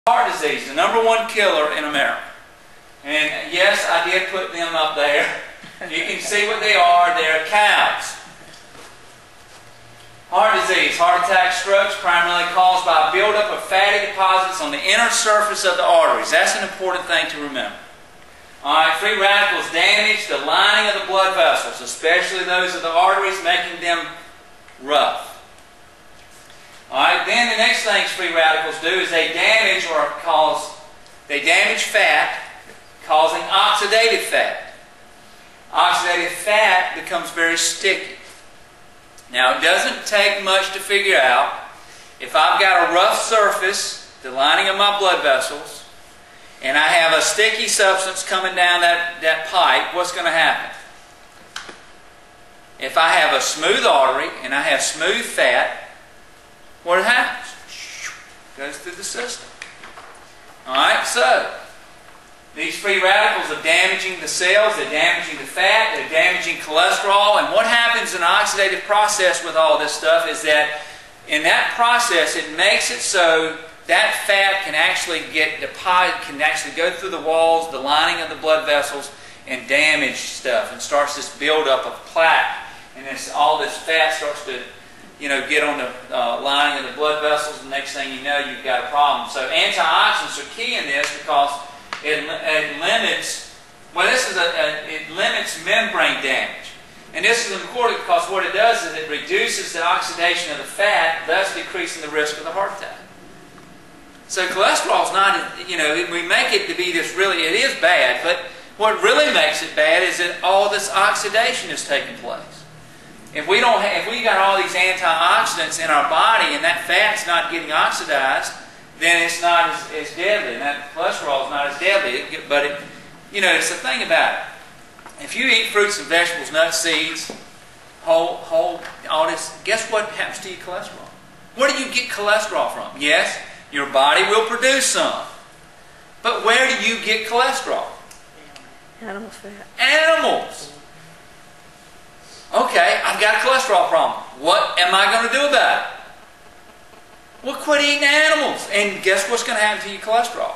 Heart disease, the #1 killer in America. And yes, I did put them up there. You can see what they are. They're cows. Heart disease, heart attacks, strokes, primarily caused by a buildup of fatty deposits on the inner surface of the arteries. That's an important thing to remember. Alright, free radicals damage the lining of the blood vessels, especially those of the arteries, making them rough. Alright, then the next thing free radicals do is they damage fat, causing oxidative fat. Oxidative fat becomes very sticky. Now, it doesn't take much to figure out. If I've got a rough surface, the lining of my blood vessels, and I have a sticky substance coming down that pipe, what's going to happen? If I have a smooth artery and I have smooth fat, what happens? It goes through the system. Alright, so these free radicals are damaging the cells, they're damaging the fat, they're damaging cholesterol, and what happens in the oxidative process with all this stuff is that in that process it makes it so that fat can actually go through the walls, the lining of the blood vessels, and damage stuff, and starts this buildup of plaque, and all this fat starts to get on the lining of the blood vessels, and next thing you know, you've got a problem. So antioxidants are key in this because it limits membrane damage. And this is important because what it does is it reduces the oxidation of the fat, thus decreasing the risk of the heart attack. So cholesterol is not, we make it to be this really, it is bad, but what really makes it bad is that all this oxidation is taking place. If we got all these antioxidants in our body and that fat's not getting oxidized, then it's not as deadly, and that cholesterol is not as deadly. But it's the thing about it. If you eat fruits and vegetables, nuts, seeds, whole, all this, guess what happens to your cholesterol? Where do you get cholesterol from? Yes, your body will produce some. But where do you get cholesterol? Animal fat. Animals. Okay, I've got a cholesterol problem. What am I going to do about it? Well, quit eating animals. And guess what's going to happen to your cholesterol?